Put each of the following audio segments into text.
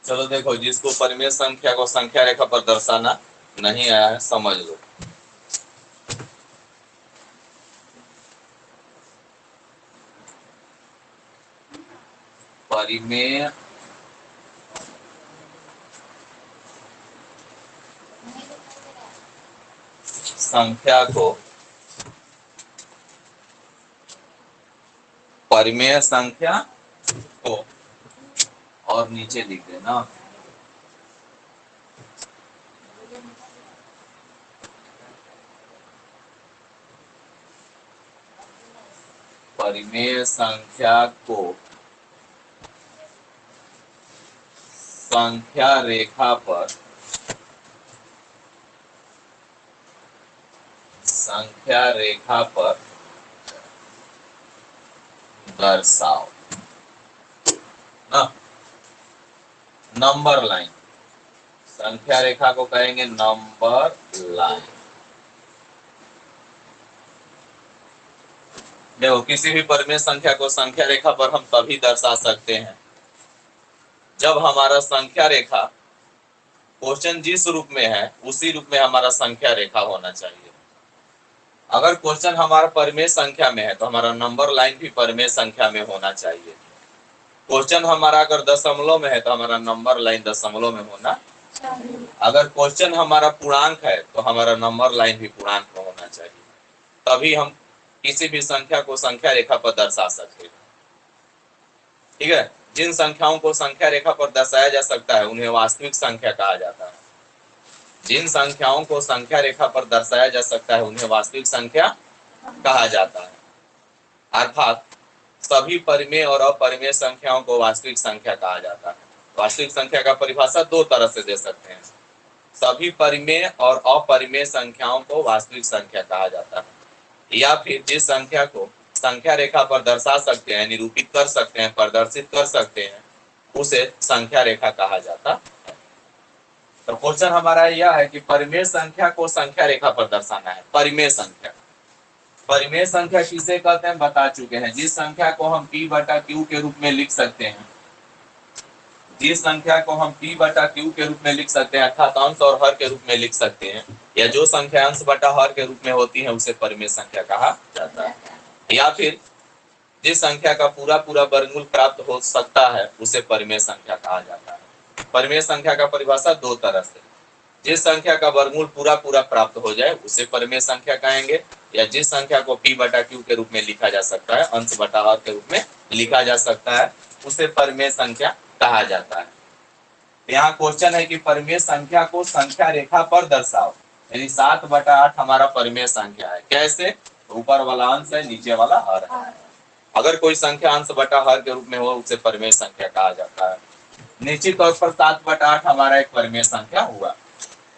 चलो देखो, जिसको परिमेय संख्या को संख्या रेखा पर दर्शाना नहीं आया है समझ लो। परिमेय संख्या को परिमेय संख्या को और नीचे लिख देना परिमेय संख्या को संख्या रेखा पर दर्शाओ ना। नंबर लाइन, संख्या रेखा को कहेंगे नंबर लाइन। देखो, किसी भी परिमेय संख्या को संख्या रेखा पर हम तभी दर्शा सकते हैं जब हमारा संख्या रेखा क्वेश्चन जिस रूप में है उसी रूप में हमारा संख्या रेखा होना चाहिए। अगर क्वेश्चन हमारा परिमेय संख्या में है तो हमारा नंबर लाइन भी परिमेय संख्या में होना चाहिए। क्वेश्चन हमारा अगर दशमलव में है तो हमारा नंबर लाइन दशमलव में होना चाहिए। अगर क्वेश्चन हमारा पूर्णांक है तो हमारा नंबर लाइन भी पूर्णांक में होना चाहिए, तभी हम किसी भी संख्या को संख्या रेखा पर दर्शा सकते हैं। ठीक है, जिन संख्याओं को संख्या रेखा पर दर्शाया जा सकता है उन्हें वास्तविक संख्या कहा जाता है। जिन संख्याओं को संख्या रेखा पर दर्शाया जा सकता है उन्हें वास्तविक संख्या कहा जाता है। अर्थात सभी परिमेय और अपरिमेय संख्याओं को वास्तविक संख्या कहा जाता है। वास्तविक संख्या का परिभाषा दो तरह से दे सकते हैं। सभी परिमेय और अपरिमेय संख्याओं को वास्तविक संख्या कहा जाता है, या फिर जिस संख्या को संख्या रेखा पर दर्शा सकते हैं, निरूपित कर सकते हैं, प्रदर्शित कर सकते हैं, उसे संख्या रेखा कहा जाता है। तो क्वेश्चन हमारा यह है कि परिमेय संख्या को संख्या रेखा पर दर्शाना है। परिमेय संख्या किसे कहते हैं बता चुके हैं। जिस संख्या को हम p बटा q के रूप में लिख सकते हैं, जिस संख्या को हम p बटा q के रूप में लिख सकते हैं अर्थात अंश और हर के रूप में लिख सकते हैं, या जो संख्या अंश बटा हर के रूप में होती है उसे परिमेय संख्या कहा जाता है। या फिर जिस संख्या का पूरा पूरा वर्गमूल प्राप्त हो सकता है उसे परिमेय संख्या कहा जाता है। परिमेय संख्या का परिभाषा दो तरह से, जिस संख्या का वर्गमूल पूरा पूरा प्राप्त हो जाए उसे परिमेय संख्या कहेंगे, या जिस संख्या को p बटा q के रूप में लिखा जा सकता है, अंश बटा हर के रूप में लिखा जा सकता है, उसे परिमेय संख्या कहा जाता है। यहाँ क्वेश्चन है कि परिमेय संख्या को संख्या रेखा पर दर्शाओ, यानी 7/8 हमारा परिमेय संख्या है। कैसे? ऊपर वाला अंश है, नीचे वाला हर है। अगर कोई संख्या अंश बटा हर के रूप में हो उसे परिमेय संख्या कहा जाता है। निश्चित तौर पर 7/8 हमारा एक परिमेय संख्या हुआ।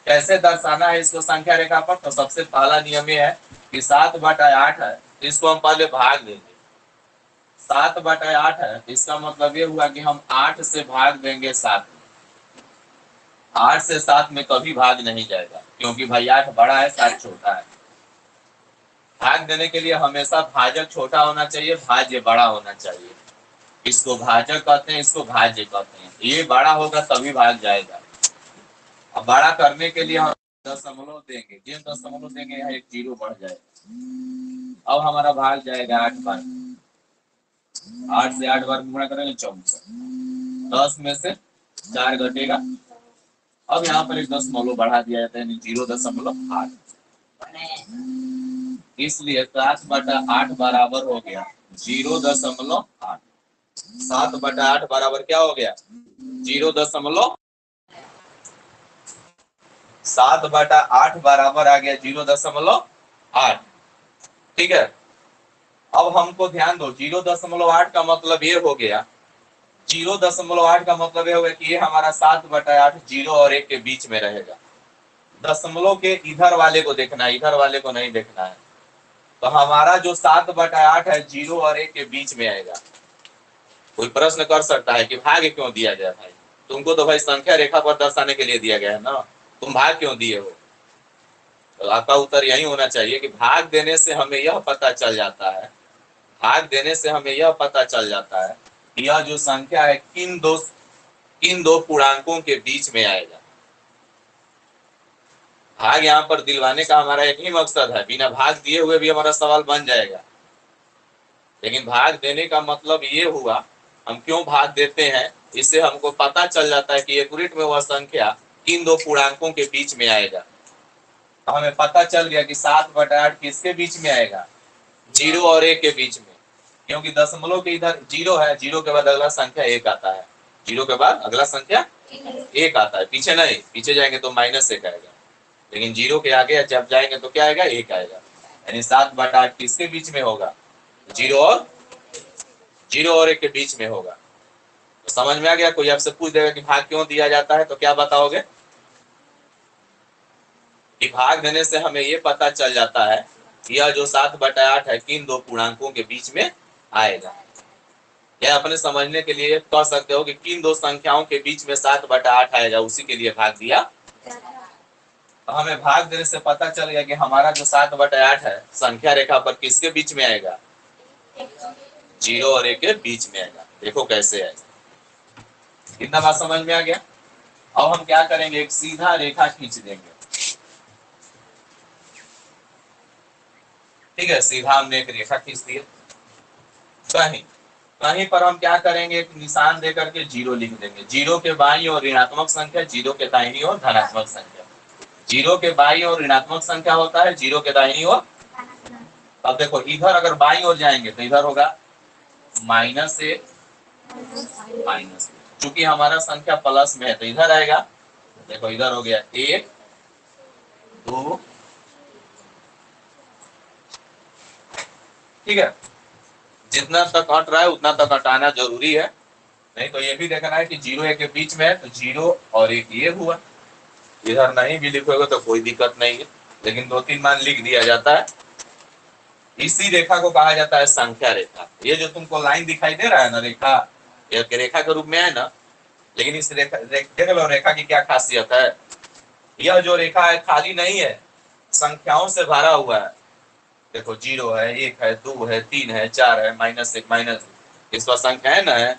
कैसे दर्शाना है इसको संख्या रेखा पर? तो सबसे पहला नियम ये है कि 7/8 है, इसको हम पहले भाग देंगे। 7/8 है, इसका मतलब ये हुआ कि हम 8 से भाग देंगे 7 में। 8 से 7 में कभी भाग नहीं जाएगा, क्योंकि भाई 8 बड़ा है 7 छोटा है। भाग देने के लिए हमेशा भाजक छोटा होना चाहिए, भाज्य बड़ा होना चाहिए। इसको भाजक कहते हैं, इसको भाज्य कहते हैं। ये बड़ा होगा तभी भाग जाएगा। अब बड़ा करने के लिए हम दशमलव देंगे, जिन दशमलव देंगे यहाँ एक 0 बढ़ जाएगा। अब हमारा भाग जाएगा 8 बार। 8 से 8 बार गुणा करेंगे 24। 10 में से 4 घटेगा। अब यहाँ पर एक दशमलव बढ़ा दिया जाता है, 0.8। इसलिए 7/8 बराबर हो गया 0.8। 7/8 बराबर क्या हो गया? 0. 7/8 बराबर आ गया 0.8। ठीक है, अब हमको ध्यान दो, 0.8 का मतलब ये हो गया, 0.8 का मतलब ये हो गया कि ये हमारा 7/8 0 और 1 के बीच में रहेगा। दशमलव के इधर वाले को देखना है, इधर वाले को नहीं देखना है। तो हमारा जो 7/8 है 0 और 1 के बीच में आएगा। कोई प्रश्न कर सकता है कि भाग क्यों दिया गया? भाई तुमको तो भाई संख्या रेखा पर दर्शाने के लिए दिया गया है ना, तुम भाग क्यों दिए हो? तो आपका उत्तर यही होना चाहिए कि भाग देने से हमें यह पता चल जाता है, भाग देने से हमें यह पता चल जाता है कि यह जो संख्या है किन दो किन दो पूर्णांकों के बीच में आएगा। भाग यहाँ पर दिलवाने का हमारा एक ही मकसद है, बिना भाग दिए हुए भी हमारा सवाल बन जाएगा, लेकिन भाग देने का मतलब ये हुआ, हम क्यों भाग देते हैं, इससे हमको पता चल जाता है कि यूनिट में वह संख्या किन दो पूर्णांकों के बीच में आएगा। हमें पता चल गया कि 7/8 किसके बीच में आएगा, 0 और 1 के बीच में, क्योंकि दशमलव के इधर 0 है, 0 के बाद अगला संख्या 1 आता है, 0 के बाद अगला संख्या 1 आता है, पीछे नहीं, पीछे जाएंगे तो -1 आएगा, लेकिन 0 के आगे जब जाएंगे तो क्या आएगा, 1 आएगा। यानी 7/8 किसके बीच में होगा, 0 और 1 के बीच में होगा। तो समझ में आ गया। कोई आपसे पूछ देगा कि भाग क्यों दिया जाता है तो क्या बताओगे, कि भाग देने से हमें ये पता चल जाता है कि यह जो 7/8 है किन दो पूर्णांकों के बीच में आएगा। या अपने समझने के लिए कह सकते हो कि किन दो संख्याओं के बीच में 7/8 आएगा, उसी के लिए भाग दिया। तो हमें भाग देने से पता चल गया कि हमारा जो 7/8 है संख्या रेखा पर किसके बीच में आएगा, 0 और 1 के बीच में आएगा। देखो कैसे आएगा, इतना बात समझ में आ गया। अब हम क्या करेंगे, एक सीधा रेखा खींच देंगे, ठीक है, सीधा हमने एक रेखा खींच दी। कहीं कहीं पर हम क्या करेंगे, एक निशान देकर के 0 लिख देंगे, 0 के बाईं ओर ऋणात्मक संख्या, 0 के दाहिनी ओर धनात्मक संख्या। 0 के बाईं ओर ऋणात्मक संख्या होता है, 0 के दाहिनी ओर। अब देखो इधर अगर बाईं ओर जाएंगे तो इधर होगा -1 -1, चूंकि हमारा संख्या प्लस में है तो इधर आएगा। देखो इधर हो गया 1 2, ठीक है, जितना तक हट रहा है उतना तक हटाना जरूरी है, नहीं तो ये भी देखना है कि 0 1 के बीच में है तो 0 और 1 ये हुआ। इधर नहीं भी लिखोगे तो कोई दिक्कत नहीं है, लेकिन 2-3 मान लिख दिया जाता है। इसी रेखा को कहा जाता है संख्या रेखा। ये जो तुमको लाइन दिखाई दे रहा है ना, रेखा, ये रेखा के रूप में है ना, लेकिन इस देख लो रेखा की क्या खासियत है, यह जो रेखा है खाली नहीं है, संख्याओं से भरा हुआ है। देखो 0 है, 1 है, 2 है, 3 है, 4 है, -1 इस पर संख्या है ना है।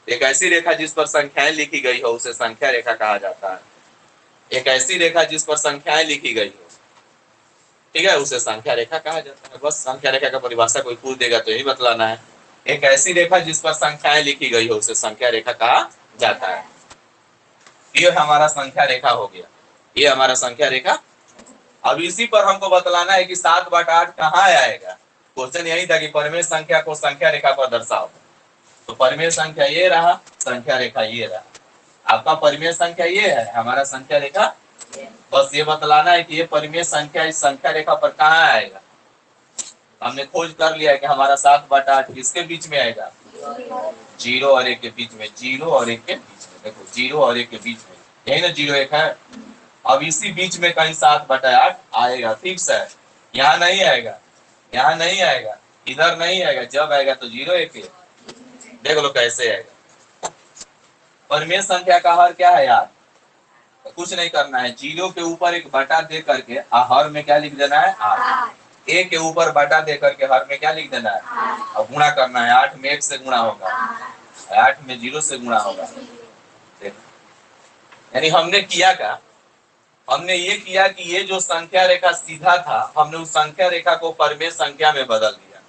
एक ऐसी रेखा जिस पर संख्याएं लिखी गई हो उसे संख्या रेखा कहा जाता है। एक ऐसी रेखा जिस पर संख्याएं लिखी गई हो, ठीक है, उसे संख्या रेखा कहा जाता है। बस संख्या रेखा का परिभाषा कोई पूछ देगा तो यही बतलाना है। एक ऐसी रेखा जिस पर संख्याएं लिखी गई हो उसे संख्या रेखा कहा जाता है। ये हमारा संख्या रेखा हो गया, ये हमारा संख्या रेखा। अब इसी पर हमको बतलाना है कि 7/8 कहाँ आएगा। क्वेश्चन यही था कि परिमेय संख्या को संख्या रेखा पर दर्शाओ, तो परिमेय संख्या ये रहा, संख्या रेखा ये रहा। आपका परिमेय संख्या ये है, हमारा संख्या रेखा। बस ये बतलाना है कि ये परिमेय संख्या इस संख्या रेखा पर कहाँ आएगा। हमने खोज कर लिया है कि हमारा 7/8 किसके बीच में आएगा, 0 और 1 के बीच में। 0 और 1 के बीच में, देखो 0 और 1 के बीच में, यही ना 0 1 है। अब इसी बीच में कहीं 7/8 आएगा, फिक्स है। यहाँ नहीं आएगा, यहाँ नहीं आएगा, इधर नहीं आएगा, जब आएगा तो 0 1 है। देख लो कैसे आएगा। परिमेय संख्या का हर क्या है यार, तो कुछ नहीं करना है, 0 के ऊपर एक बटा दे करके हर में क्या लिख देना है, 8। 1 के ऊपर बटा दे करके हर में क्या लिख देना है, और गुणा करना है। 8 में 1 से गुणा होगा, 8 में 0 से गुणा होगा। यानी हमने किया क्या, हमने ये किया कि ये जो संख्या रेखा सीधा था, हमने उस संख्या रेखा को परिमेय संख्या में बदल दिया।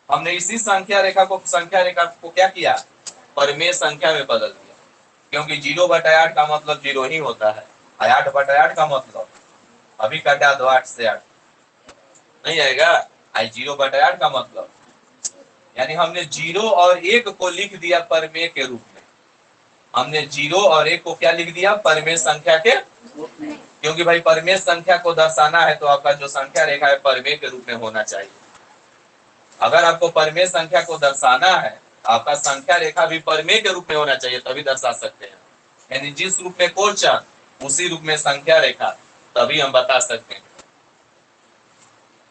हमने इसी संख्या रेखा को क्या किया, परिमेय संख्या में बदल दिया, क्योंकि 0/8 का मतलब 0 ही होता है। 8/8 का मतलब अभी काटा दो, 8 से 8 नहीं आएगा। 0/8 का मतलब, यानी हमने 0 और 1 को लिख दिया परिमेय के रूप में। हमने 0 और 1 को क्या लिख दिया, परिमेय संख्या के, क्योंकि भाई परिमेय संख्या को दर्शाना है तो आपका जो संख्या रेखा है परिमेय के रूप में होना चाहिए। अगर आपको परिमेय संख्या को दर्शाना है, आपका संख्या रेखा भी परिमेय के रूप में होना चाहिए, तभी दर्शा सकते हैं। यानी जिस रूप में क्वेश्चन उसी रूप में संख्या रेखा, तभी हम बता सकते हैं।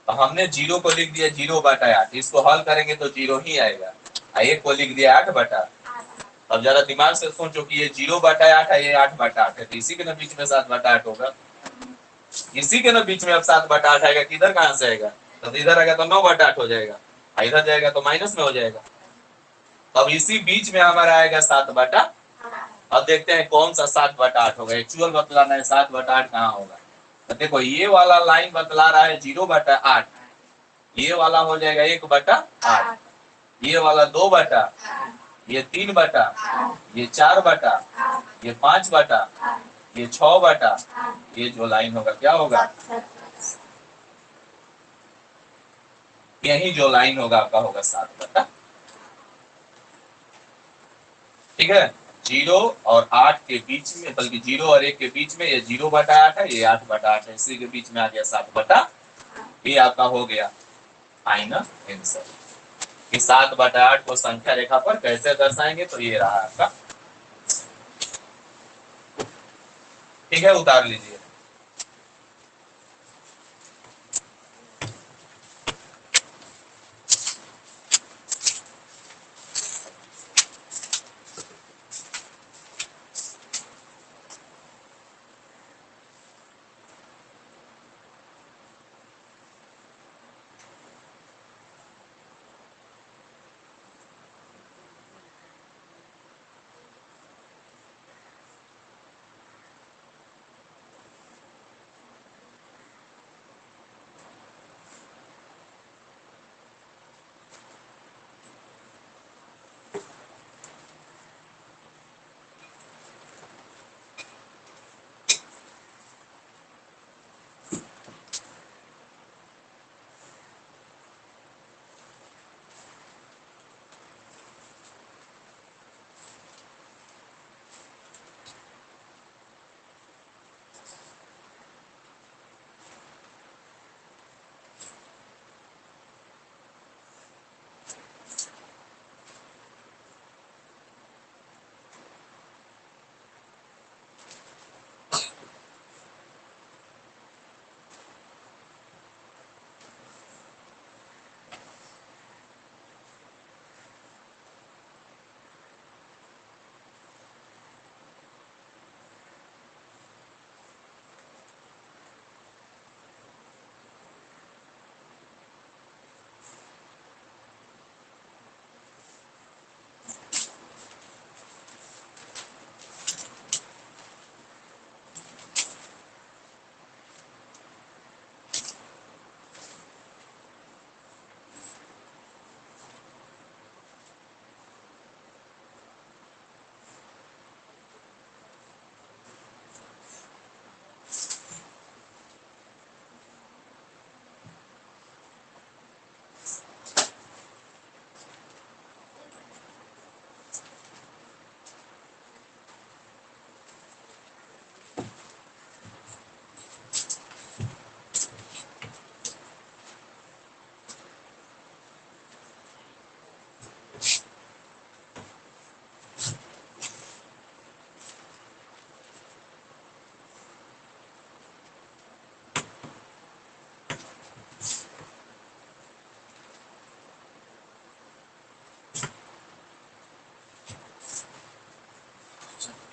तो हमने 0 को लिख दिया 0/8, इसको हल करेंगे तो 0 ही आएगा। 1 को लिख दिया 8/8। अब जरा दिमाग से सोचो कि ये 0/8 है, ये 8/8 है, तो इसी के ना बीच में 7/8 होगा। इसी के ना बीच में अब 7/8 आएगा, किधर कहां से आएगा, तो इधर आएगा तो 9/8 हो जाएगा, इधर जाएगा तो माइनस में हो जाएगा। अब इसी बीच में हमारा आएगा 7/8। अब देखते हैं कौन सा 7/8 होगा। एक्चुअल बतलाना है 7/8 कहाँ होगा। तो देखो ये वाला लाइन बतला रहा है 0/8, ये वाला हो जाएगा 1/8, ये वाला 2/8, ये 3/8, ये 4/8, ये 5/8, ये 6/8, ये जो लाइन होगा क्या होगा, यही जो लाइन होगा आपका होगा 7/8। ठीक है, 0 और 8 के बीच में, बल्कि 0 और 1 के बीच में ये 0/8 है, ये 8/8 है, इसी के बीच में आ गया 7/8। ये आपका हो गया फाइनल आंसर कि 7/8 को संख्या रेखा पर कैसे दर्शाएंगे। तो ये रहा आपका। ठीक है, उतार लीजिए।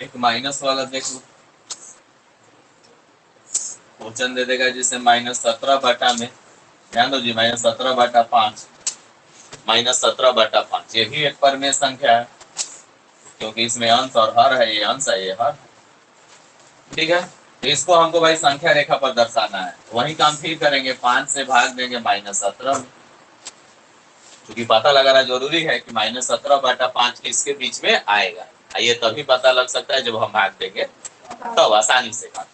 एक माइनस वाला देख लो, क्वेश्चन दे देगा जिसे -17 में, ध्यान दो जी, -17/5, -17/5 ये भी एक परमेय संख्या है, क्योंकि इसमें अंश और हर है, ये अंश है, ये हर। ठीक है, तो इसको हमको भाई संख्या रेखा पर दर्शाना है। वही काम फिर करेंगे, 5 से भाग देंगे -17 में, क्योंकि पता लगाना जरूरी है कि -17/5 किसके बीच में आएगा। ये तभी पता लग सकता है जब हम भाग देंगे, तब आसानी से भाग।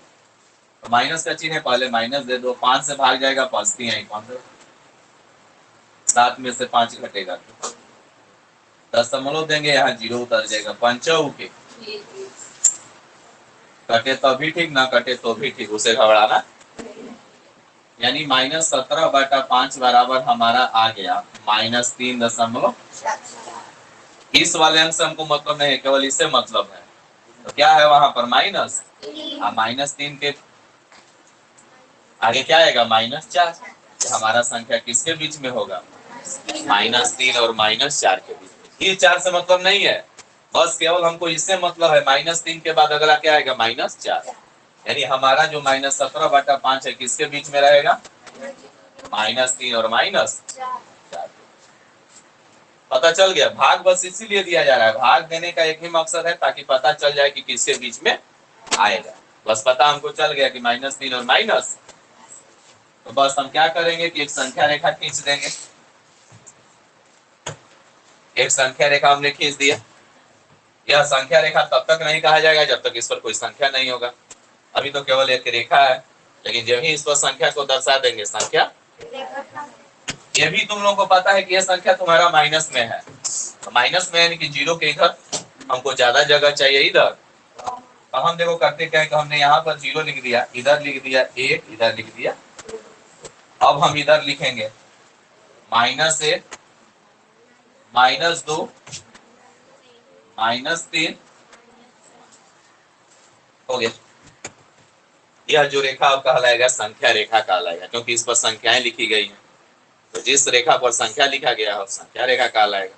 तो माइनस का चिन्ह है, पहले माइनस दे दो, 5 से भाग जाएगा, पचती है 7 में से 5 घटेगा, 10 देंगे, यहाँ 0 उतर जाएगा, 5 के कटे तो भी ठीक, ना कटे तो भी ठीक, उसे घबराना। यानी -17/5 बराबर हमारा आ गया -3 इस वाले अंक से हमको मतलब नहीं है, केवल इससे मतलब है। तो क्या है वहां पर माइनस, -3 के आगे क्या आएगा -4। हमारा संख्या किसके बीच में होगा, -3 और -4 के बीच में। ये 4 से मतलब नहीं है, बस केवल हमको इससे मतलब है, -3 के बाद अगला क्या आएगा, -4। यानी हमारा जो -17/5 है किसके बीच में रहेगा, -3 और -4। पता चल गया। भाग बस इसीलिए दिया जा रहा है, भाग देने का एक ही मकसद है ताकि पता चल जाए कि किसके बीच में आएगा। बस पता हमको चल गया कि -3 और माइनस, तो बस हम क्या करेंगे कि एक संख्या रेखा खींच देंगे। एक संख्या रेखा हमने खींच दिया। यह संख्या रेखा तब तक नहीं कहा जाएगा जब तक इस पर कोई संख्या नहीं होगा। अभी तो केवल एक रेखा है, लेकिन जब ही इस पर संख्या को दर्शा देंगे संख्या, ये भी तुम लोगों को पता है कि यह संख्या तुम्हारा माइनस में है, तो माइनस में यानी कि 0 के इधर हमको ज्यादा जगह चाहिए इधर। तो हम देखो करते क्या है कि हमने यहाँ पर 0 लिख दिया, इधर लिख दिया 1, इधर लिख दिया। अब हम इधर लिखेंगे -1, -2, -3 हो गया। यह जो रेखा अब कहलाएगा संख्या रेखा कहलाएगा, क्योंकि इस पर संख्याएं लिखी गई हैं। तो जिस रेखा पर संख्या लिखा गया है संख्या रेखा कहलाएगा।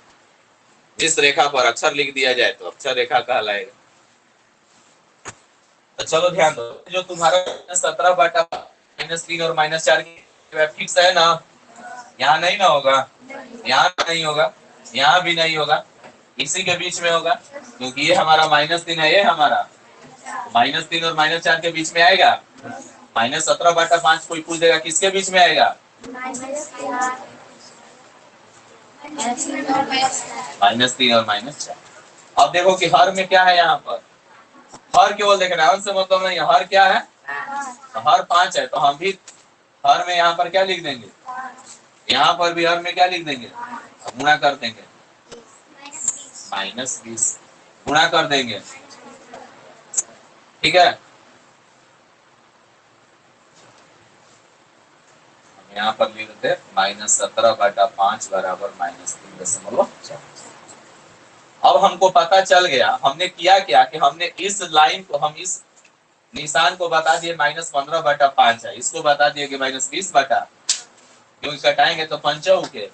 जिस रेखा पर अक्षर लिख दिया जाए तो अक्षर रेखा कहलाएगा। तो चलो ध्यान दो, जो तुम्हारा -17/-3 और -4 की फिक्स है ना, यहाँ नहीं ना होगा, यहाँ नहीं होगा, यहाँ भी नहीं होगा, इसी के बीच में होगा, क्योंकि ये हमारा -3 है, ये हमारा -3 और -4 के बीच में आएगा। -17/5 कोई पूछ देगा किसके बीच में आएगा, -3 और -4। अब देखो कि हर में क्या है, यहाँ पर हर केवल देखना है, से मतलब नहीं, हर क्या है, तो हर 5 है, तो हम भी हर में यहाँ पर क्या लिख देंगे, यहाँ पर भी हर में क्या लिख देंगे, गुणा कर देंगे, -20 गुणा कर देंगे, ठीक है। हम यहाँ पर लिख देते -17/5 बराबर -3.4। अब हमको पता चल गया, हमने किया क्या कि हमने इस लाइन को, हम इस निशान को बता दिए -15/5 है, इसको बता दिए कि -20 बटा, क्योंकि कटाएंगे तो पंचों के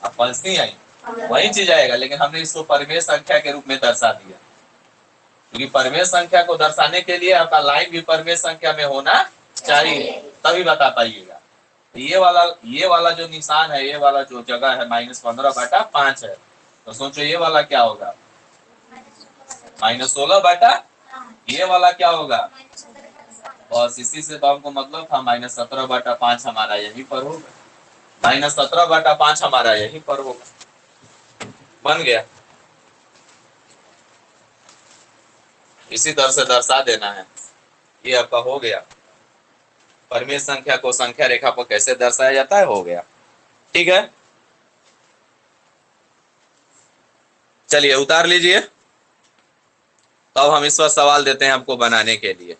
अब पंचती आई वही चीज आएगा, लेकिन हमने इसको परिमेय संख्या के रूप में दर्शा दिया, क्योंकि परिमेय संख्या को दर्शाने के लिए आपका लाइन भी परिमेय संख्या में होना चाहिए, तभी बता पाइएगा। ये वाला जो निशान है, ये वाला जो जगह है -15/5 है, तो सोचो ये वाला क्या होगा, -16 ये वाला क्या होगा, बस इसी से तो हमको मतलब था -17/5 हमारा यहीं पर होगा, -17/5 हमारा यहीं पर होगा, बन गया। इसी तरह से दर्शा देना है, ये आपका हो गया। परिमेय संख्या को संख्या रेखा पर कैसे दर्शाया जाता है, हो गया, ठीक है। चलिए उतार लीजिए, तब हम इस पर सवाल देते हैं आपको बनाने के लिए।